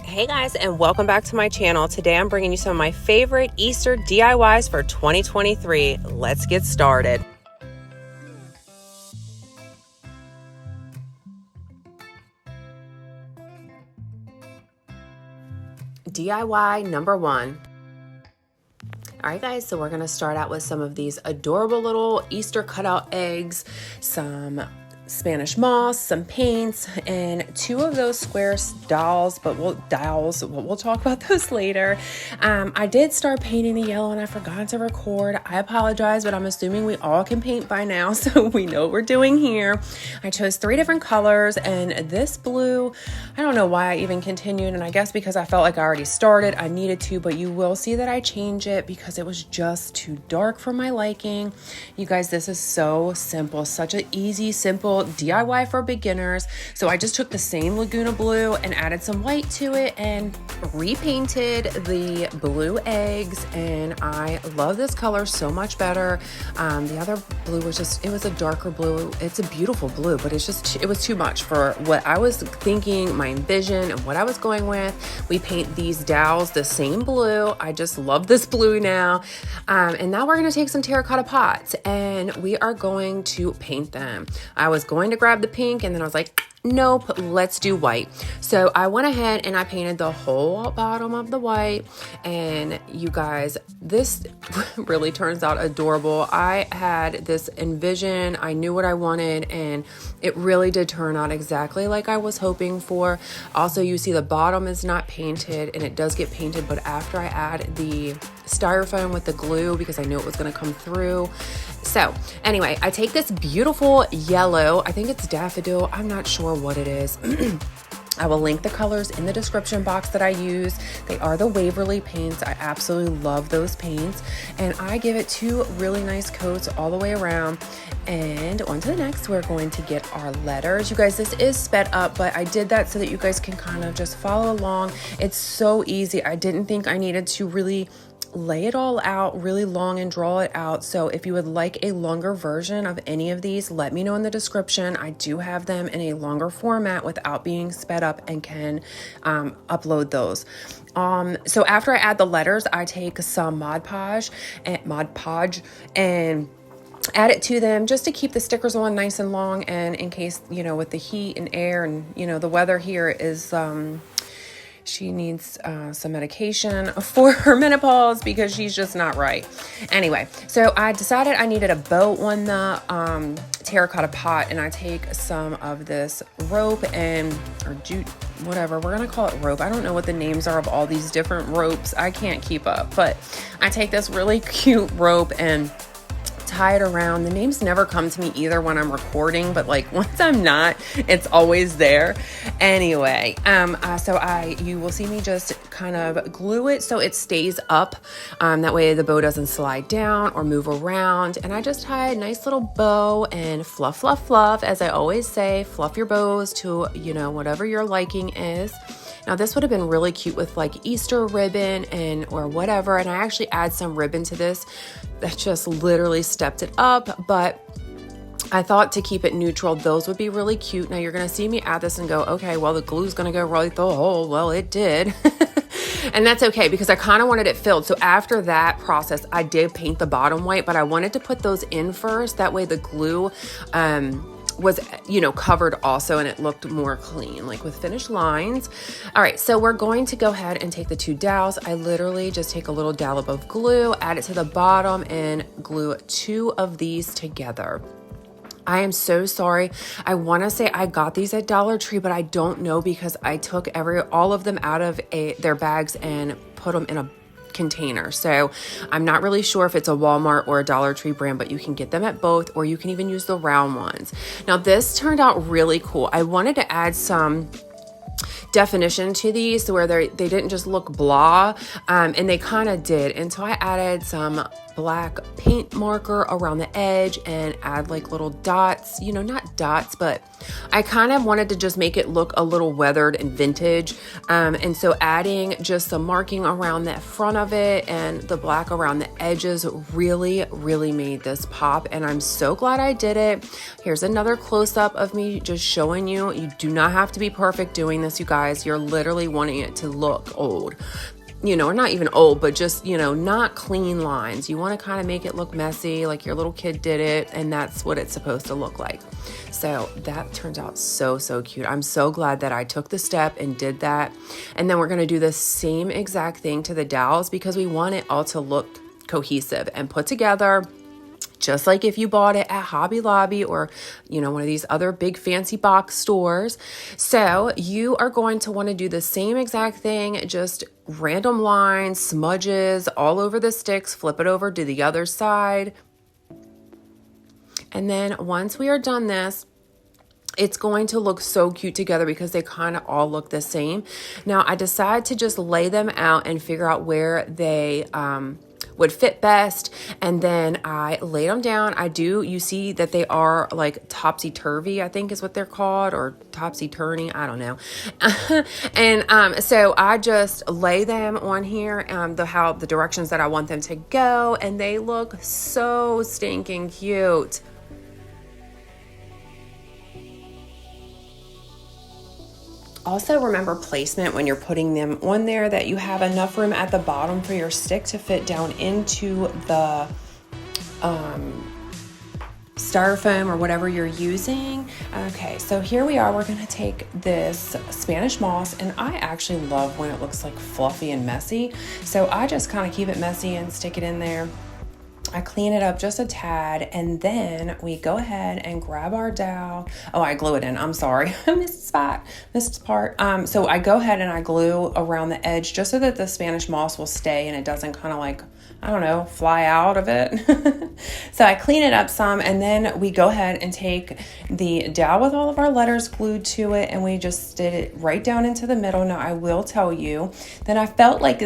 Hey guys, and welcome back to my channel. Today I'm bringing you some of my favorite Easter DIYs for 2023. Let's get started. DIY number one. All right guys, so we're gonna start out with some of these adorable little Easter cutout eggs, some Spanish moss, some paints, and two of those square dolls, but we'll talk about those later. I did start painting the yellow and I forgot to record. I apologize, but I'm assuming we all can paint by now, so we know what we're doing here. I chose 3 different colors, and this blue, I don't know why I even continued, and I guess because I felt like I already started, I needed to, but you will see that I change it because it was just too dark for my liking. You guys, this is so simple, such an easy, simple DIY for beginners. So I just took the same Laguna blue and added some white to it and repainted the blue eggs, and I love this color so much better. The other blue was just, it was a darker blue. It's a beautiful blue, but it was too much for what I was thinking, my vision, and what I was going with. We paint these dowels the same blue. I just love this blue now. And now we're going to take some terracotta pots and we are going to paint them. I was going to grab the pink and then I was like, nope, let's do white. So I went ahead and I painted the whole bottom of the white, and you guys, this really turns out adorable. I had this envision, I knew what I wanted, and it really did turn out exactly like I was hoping for. Also, you see the bottom is not painted, and it does get painted, but after I add the styrofoam with the glue because I knew it was going to come through. So anyway, I take this beautiful yellow, I think it's daffodil, I'm not sure what it is. I will link the colors in the description box that I use. They are the Waverly paints. I absolutely love those paints. And I give it 2 really nice coats all the way around. And on to the next, we're going to get our letters. You guys, this is sped up, but I did that so that you guys can kind of just follow along. It's so easy. I didn't think I needed to really lay it all out really long and draw it out. So if you would like a longer version of any of these, let me know in the description. I do have them in a longer format without being sped up and can upload those. So after I add the letters, I take some Mod Podge and add it to them just to keep the stickers on nice and long, and in case, with the heat and air and, the weather here is she needs some medication for her menopause because she's just not right. Anyway, so I decided I needed a bow on the terracotta pot, and I take some of this rope or jute, whatever, we're gonna call it rope. I don't know what the names are of all these different ropes. I can't keep up, but I take this really cute rope and tie it around. The names never come to me either when I'm recording, but like once I'm not, it's always there. Anyway, you will see me just kind of glue it so it stays up. That way the bow doesn't slide down or move around. And I just tie a nice little bow and fluff, fluff, fluff. As I always say, fluff your bows to, whatever your liking is. Now this would have been really cute with like Easter ribbon or whatever. And I actually add some ribbon to this that just literally stepped it up, but I thought to keep it neutral, those would be really cute. Now you're going to see me add this and go, okay, well the glue's going to go right through the hole. Well, it did. And that's okay because I kind of wanted it filled. So after that process, I did paint the bottom white, but I wanted to put those in first. That way the glue, was, covered also, and it looked more clean, like with finished lines. All right, so we're going to go ahead and take the 2 dowels. I literally just take a little dollop of glue, add it to the bottom, and glue 2 of these together. I am so sorry. I want to say I got these at Dollar Tree, but I don't know because I took all of them out of their bags and put them in a container. So I'm not really sure if it's a Walmart or a Dollar Tree brand, but you can get them at both, or you can even use the round ones. Now this turned out really cool. I wanted to add some definition to these where they didn't just look blah, and they kind of did. And so I added some black paint marker around the edge and add like little dots, not dots, but I kind of wanted to just make it look a little weathered and vintage. And so adding just some marking around the front of it and the black around the edges really, really made this pop. And I'm so glad I did it. Here's another close up of me just showing you, you do not have to be perfect doing this, you guys, you're literally wanting it to look old. You know, or not even old, but just, you know, not clean lines. You want to kind of make it look messy, like your little kid did it, and that's what it's supposed to look like. So that turns out so, so cute. I'm so glad that I took the step and did that. And then we're going to do the same exact thing to the dowels because we want it all to look cohesive and put together, just like if you bought it at Hobby Lobby or, you know, one of these other big fancy box stores. So you are going to want to do the same exact thing, just random lines, smudges all over the sticks, flip it over to the other side. And then once we are done this, it's going to look so cute together because they kind of all look the same. Now I decided to just lay them out and figure out where they, would fit best. And then I laid them down. You see that they are like topsy-turvy, I think is what they're called, or topsy-turny, I don't know. And so I just lay them on here, the directions that I want them to go, and they look so stinking cute. Also, remember placement when you're putting them on there, that you have enough room at the bottom for your stick to fit down into the styrofoam or whatever you're using. Okay, so here we are. We're going to take this Spanish moss, and I actually love when it looks like fluffy and messy. So I just kind of keep it messy and stick it in there. I clean it up just a tad, and then we go ahead and grab our dowel. Oh, I glue it in. I'm sorry. I missed the part. So I go ahead and I glue around the edge just so that the Spanish moss will stay and it doesn't kind of like, I don't know, fly out of it. So I clean it up some, and then we go ahead and take the dowel with all of our letters glued to it, and we just did it right down into the middle. Now I will tell you that I felt like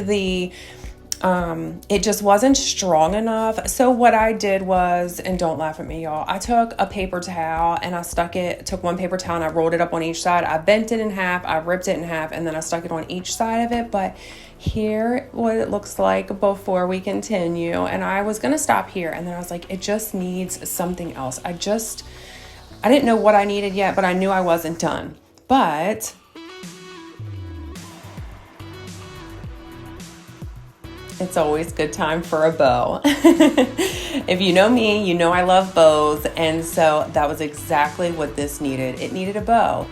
it just wasn't strong enough. So what I did was, and don't laugh at me, y'all, I took a paper towel and I took one paper towel and I rolled it up on each side. I bent it in half, I ripped it in half, and then I stuck it on each side of it. But here what it looks like before we continue. And I was going to stop here, and then I was like, it just needs something else. I didn't know what I needed yet, but I knew I wasn't done. But it's always good time for a bow. If you know me, you know I love bows, and so that was exactly what this needed. It needed a bow.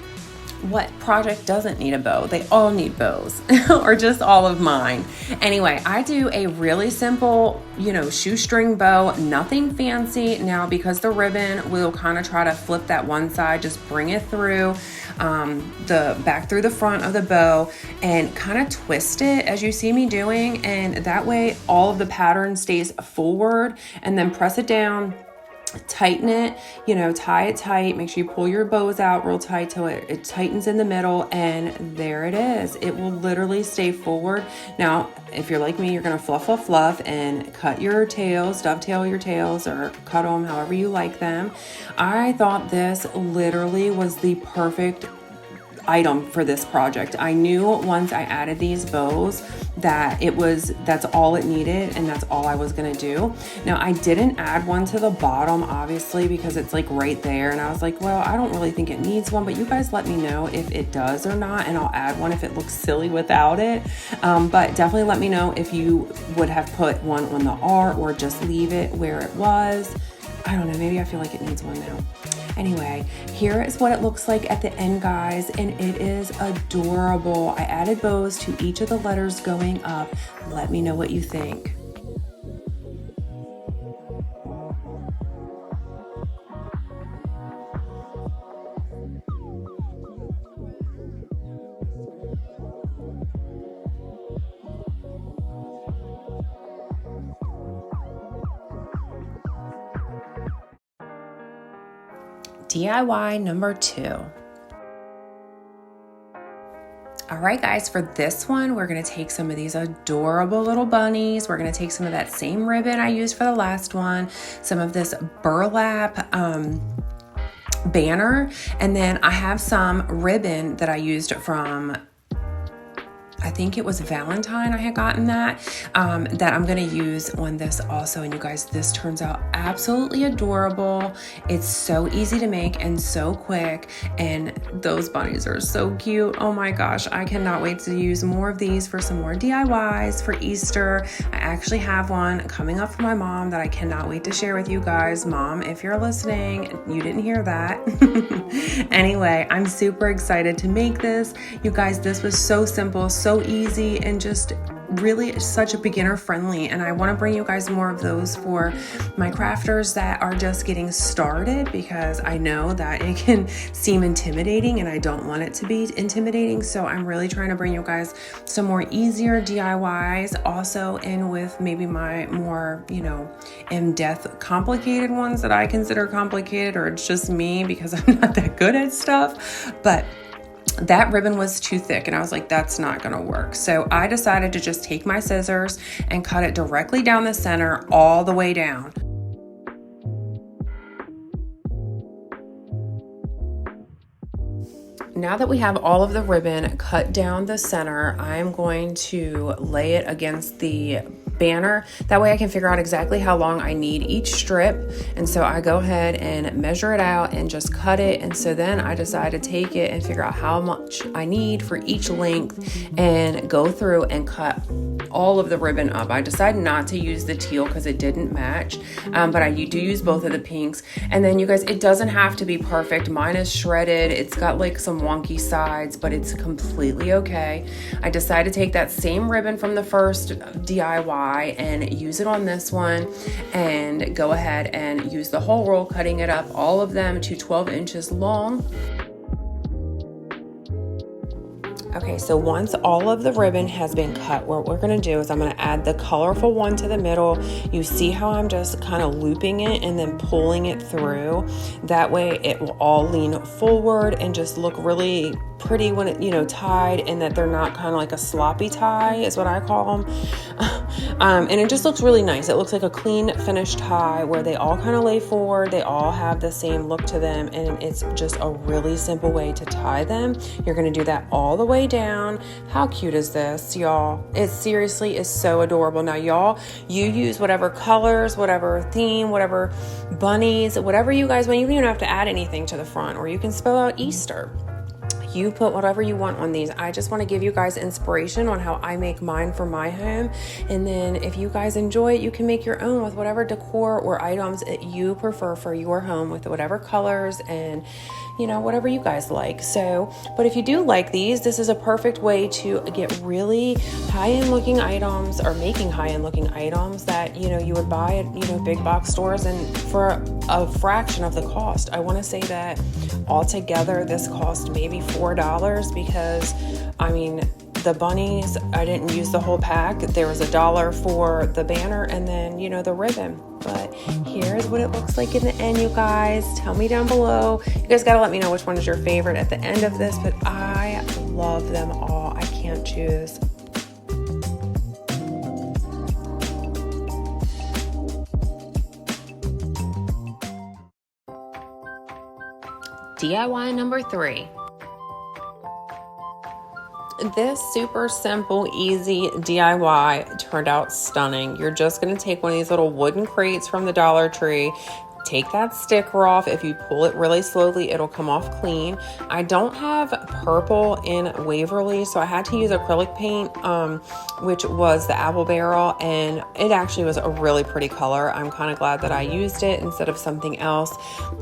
What project doesn't need a bow? They all need bows, or just all of mine. Anyway, I do a really simple, shoestring bow, nothing fancy. Now, because the ribbon, we'll kind of try to flip that one side, just bring it through back through the front of the bow and kind of twist it as you see me doing. And that way all of the pattern stays forward, and then press it down, tighten it, tie it tight. Make sure you pull your bows out real tight till it tightens in the middle, and there it is. It will literally stay forward. Now, if you're like me, you're going to fluff and cut your tails, dovetail your tails, or cut them however you like them. I thought this literally was the perfect item for this project. I knew once I added these bows that that's all it needed, and that's all I was gonna do. Now, I didn't add one to the bottom, obviously, because it's like right there, and I was like, well, I don't really think it needs one, but you guys let me know if it does or not, and I'll add one if it looks silly without it. But definitely let me know if you would have put one on the R or just leave it where it was. I don't know, maybe I feel like it needs one now. Anyway, here is what it looks like at the end, guys, and it is adorable. I added bows to each of the letters going up. Let me know what you think. DIY number 2. All right, guys, for this one, we're going to take some of these adorable little bunnies. We're going to take some of that same ribbon I used for the last one, some of this burlap banner, and then I have some ribbon that I used from I think it was Valentine I had gotten that I'm going to use on this also. And you guys, this turns out absolutely adorable. It's so easy to make and so quick. And those bunnies are so cute. Oh my gosh, I cannot wait to use more of these for some more DIYs for Easter. I actually have one coming up for my mom that I cannot wait to share with you guys. Mom, if you're listening, you didn't hear that. Anyway, I'm super excited to make this. You guys, this was so simple, so easy, and just really such a beginner friendly. And I want to bring you guys more of those for my crafters that are just getting started, because I know that it can seem intimidating and I don't want it to be intimidating. So I'm really trying to bring you guys some more easier DIYs also in with maybe my more, in-depth complicated ones that I consider complicated, or it's just me because I'm not that good at stuff. But that ribbon was too thick and I was like, that's not gonna work. So I decided to just take my scissors and cut it directly down the center all the way down. Now that we have all of the ribbon cut down the center, I'm going to lay it against the banner. That way I can figure out exactly how long I need each strip. And so I go ahead and measure it out and just cut it. And so then I decide to take it and figure out how much I need for each length and go through and cut all of the ribbon up. I decided not to use the teal because it didn't match, but I do use both of the pinks. And then you guys, it doesn't have to be perfect. Mine is shredded. It's got like some wonky sides, but it's completely okay. I decided to take that same ribbon from the first DIY and use it on this one, and go ahead and use the whole roll, cutting it up, all of them to 12 inches long. Okay, so once all of the ribbon has been cut, what we're gonna do is I'm gonna add the colorful one to the middle. You see how I'm just kind of looping it and then pulling it through. That way it will all lean forward and just look really pretty when it, tied, and that they're not kind of like a sloppy tie is what I call them. And it just looks really nice. It looks like a clean finished tie where they all kind of lay forward. They all have the same look to them, and it's just a really simple way to tie them. You're gonna do that all the way down. How cute is this, y'all? It seriously is so adorable. Now, y'all, you use whatever colors, whatever theme, whatever bunnies, whatever you guys want. You don't even have to add anything to the front, or you can spell out Easter. You put whatever you want on these. I just want to give you guys inspiration on how I make mine for my home. And then if you guys enjoy it, you can make your own with whatever decor or items that you prefer for your home, with whatever colors and whatever you guys like. So, but if you do like these, this is a perfect way to get really high-end looking items, or making high-end looking items that, you would buy at, big box stores, and for a fraction of the cost. I want to say that altogether this cost maybe $4, because the bunnies, I didn't use the whole pack. There was $1 for the banner and then, the ribbon. But here's what it looks like in the end, you guys. Tell me down below. You guys got to let me know which one is your favorite at the end of this, but I love them all. I can't choose. DIY number 3. This super simple, easy DIY turned out stunning. You're just going to take one of these little wooden crates from the Dollar Tree, take that sticker off. If you pull it really slowly, it'll come off clean. I don't have purple in Waverly, so I had to use acrylic paint, which was the Apple Barrel, and it actually was a really pretty color. I'm kind of glad that I used it instead of something else.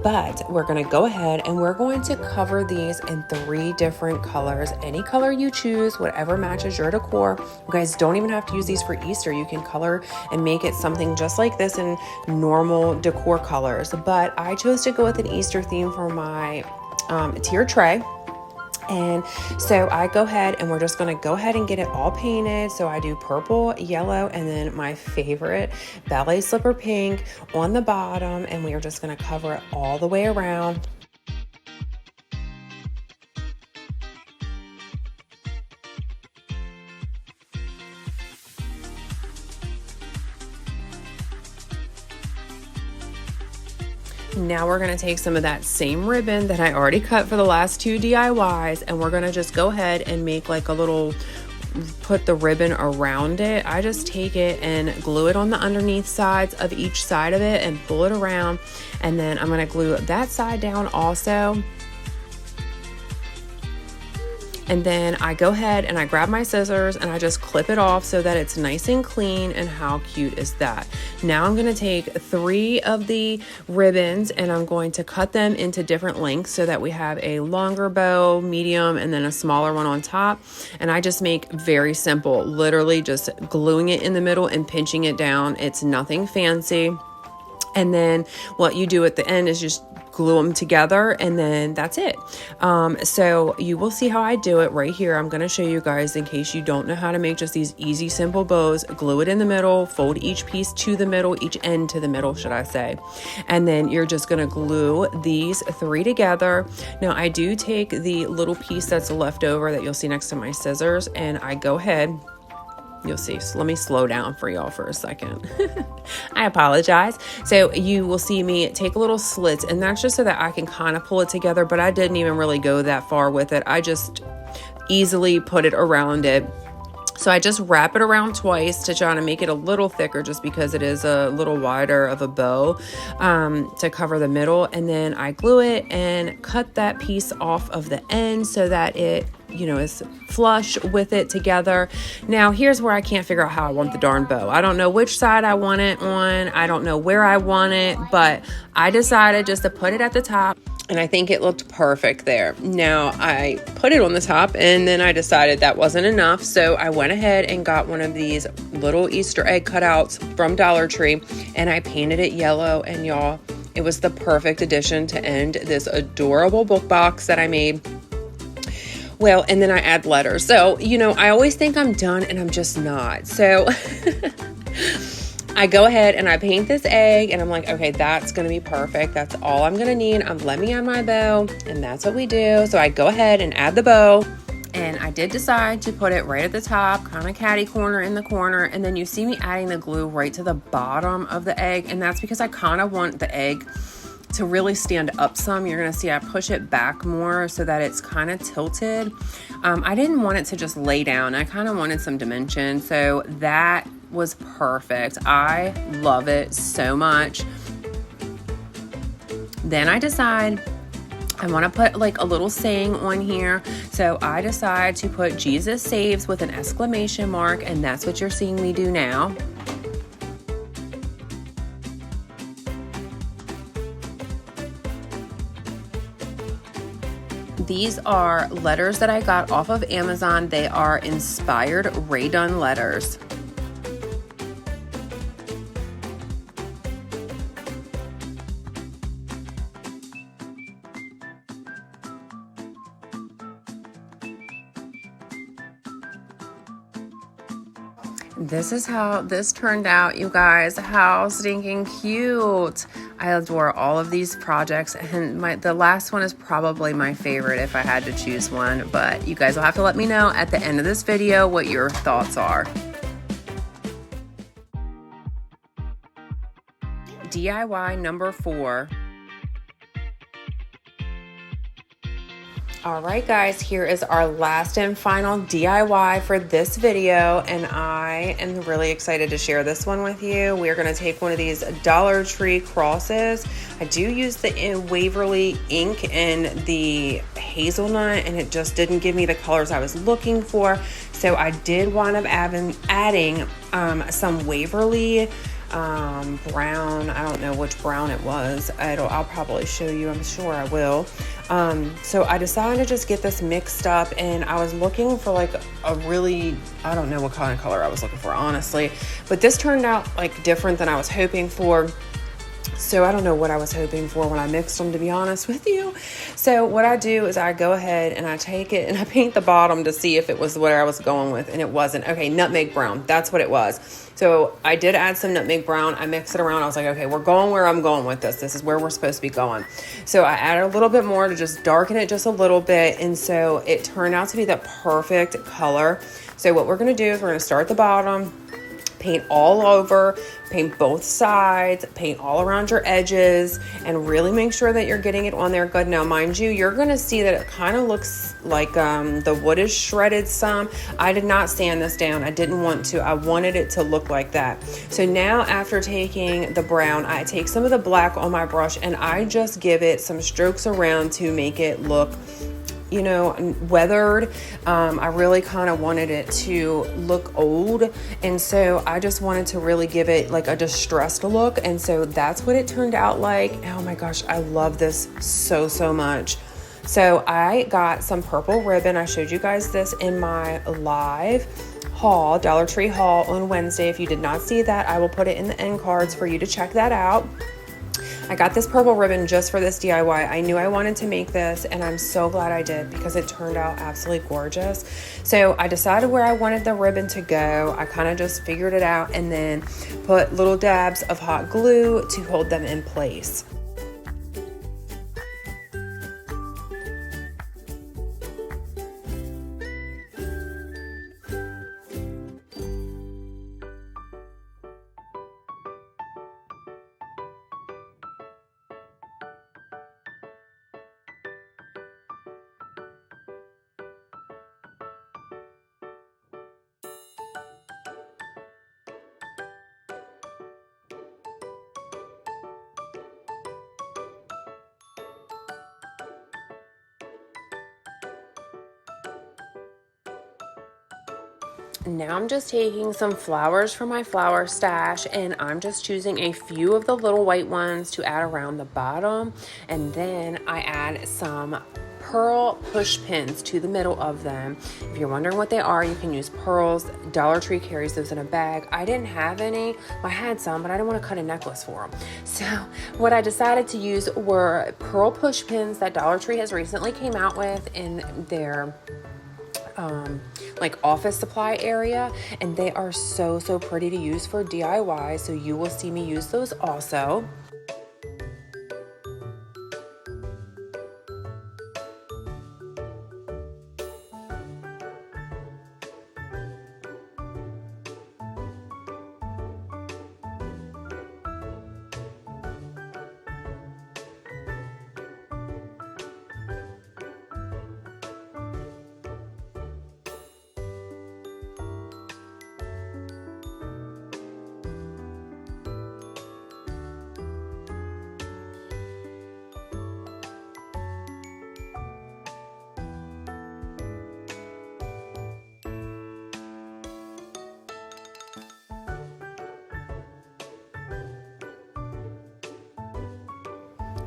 But we're going to go ahead and we're going to cover these in 3 different colors. Any color you choose, whatever matches your decor. You guys don't even have to use these for Easter. You can color and make it something just like this in normal decor colors. But I chose to go with an Easter theme for my tier tray. And so I go ahead and we're just going to go ahead and get it all painted. So I do purple, yellow, and then my favorite ballet slipper pink on the bottom. And we are just going to cover it all the way around. Now we're going to take some of that same ribbon that I already cut for the last 2 DIYs, and we're going to just go ahead and make like a little put the ribbon around it, I just take it and glue it on the underneath sides of each side of it and pull it around. And then I'm going to glue that side down also. And then I go ahead and I grab my scissors and I just clip it off so that it's nice and clean. And how cute is that? Now I'm going to take 3 of the ribbons and I'm going to cut them into different lengths so that we have a longer bow, medium, and then a smaller one on top. And I just make very simple, literally just gluing it in the middle and pinching it down. It's nothing fancy. And then what you do at the end is just glue them together, and then that's it. So you will see how I do it right here. I'm going to show you guys in case you don't know how to make just these easy, simple bows. Glue it in the middle, fold each piece to the middle, each end to the middle, should I say. And then you're just going to glue these 3 together. Now I do take the little piece that's left over that you'll see next to my scissors, and I go ahead. You'll see. So let me slow down for y'all for a second. I apologize. So you will see me take a little slits, and that's just so that I can kind of pull it together, but I didn't even really go that far with it. I just easily put it around it. So I just wrap it around twice to try to make it a little thicker, just because it is a little wider of a bow, to cover the middle. And then I glue it and cut that piece off of the end so that it, you know, is flush with it together. Now here's where I can't figure out how I want the darn bow. I don't know which side I want it on. I don't know where I want it, but I decided just to put it at the top. And I think it looked perfect there. Now I put it on the top, and then I decided that wasn't enough. So I went ahead and got one of these little Easter egg cutouts from Dollar Tree, and I painted it yellow. And y'all, it was the perfect addition to end this adorable book box that I made. Well, and then I add letters. So, you know, I always think I'm done and I'm just not. So I go ahead and I paint this egg, and I'm like, okay, that's going to be perfect. That's all I'm going to need. Let me add my bow, and that's what we do. So I go ahead and add the bow, and I did decide to put it right at the top, kind of catty corner in the corner. And then you see me adding the glue right to the bottom of the egg. And that's because I kind of want the egg to really stand up some. You're going to see I push it back more so that it's kind of tilted. I didn't want it to just lay down. I kind of wanted some dimension. So that was perfect. I love it so much. Then I decide I want to put like a little saying on here. So I decide to put Jesus saves with an exclamation mark, and that's what you're seeing me do now. These are letters that I got off of Amazon. They are inspired Rae Dunn letters. This is how this turned out, you guys. How stinking cute. I adore all of these projects, and the last one is probably my favorite if I had to choose one, but you guys will have to let me know at the end of this video what your thoughts are. DIY number 4. All right, guys, here is our last and final DIY for this video, and I am really excited to share this one with you. We're going to take one of these Dollar Tree crosses. I do use the Waverly ink and the hazelnut, and it just didn't give me the colors I was looking for. So I did wind up adding some Waverly brown. I don't know which brown it was. I'll probably show you. I'm sure I will. So I decided to just get this mixed up, and I was looking for like a really, I don't know what kind of color I was looking for, honestly, but this turned out like different than I was hoping for. So I don't know what I was hoping for when I mixed them, to be honest with you. So what I do is I go ahead and I take it and I paint the bottom to see if it was what I was going with, and it wasn't. Okay, nutmeg brown, that's what it was. So I did add some nutmeg brown. I mixed it around. I was like, okay, we're going where I'm going with this. This is where we're supposed to be going. So I added a little bit more to just darken it just a little bit, and so it turned out to be the perfect color. So what we're going to do is we're going to start at the bottom, paint all over, paint both sides, paint all around your edges, and really make sure that you're getting it on there good. Now, mind you, you're gonna see that it kind of looks like the wood is shredded some. I did not sand this down. I didn't want to. I wanted it to look like that. So now after taking the brown, I take some of the black on my brush and I just give it some strokes around to make it look, you know, weathered. I really kind of wanted it to look old, and so I just wanted to really give it like a distressed look, and so that's what it turned out like. Oh my gosh, I love this so much. So I got some purple ribbon. I showed you guys this in my live haul, Dollar Tree haul on Wednesday. If you did not see that, I will put it in the end cards for you to check that out. I got this purple ribbon just for this DIY. I knew I wanted to make this, and I'm so glad I did because it turned out absolutely gorgeous. So I decided where I wanted the ribbon to go. I kind of just figured it out and then put little dabs of hot glue to hold them in place. Now I'm just taking some flowers from my flower stash and I'm just choosing a few of the little white ones to add around the bottom, and then I add some pearl push pins to the middle of them. If you're wondering what they are, you can use pearls. Dollar Tree carries those in a bag. I didn't have any. I had some, but I didn't want to cut a necklace for them. So what I decided to use were pearl push pins that Dollar Tree has recently came out with in their like office supply area, and they are so pretty to use for DIY, so you will see me use those also.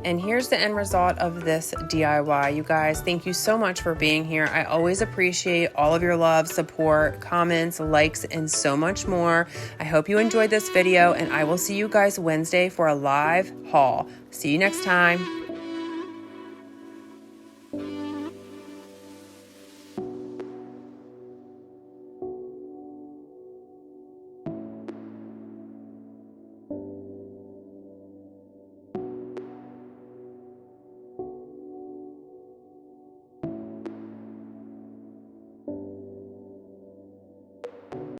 And here's the end result of this DIY. You guys, thank you so much for being here. I always appreciate all of your love, support, comments, likes, and so much more. I hope you enjoyed this video, and I will see you guys Wednesday for a live haul. See you next time.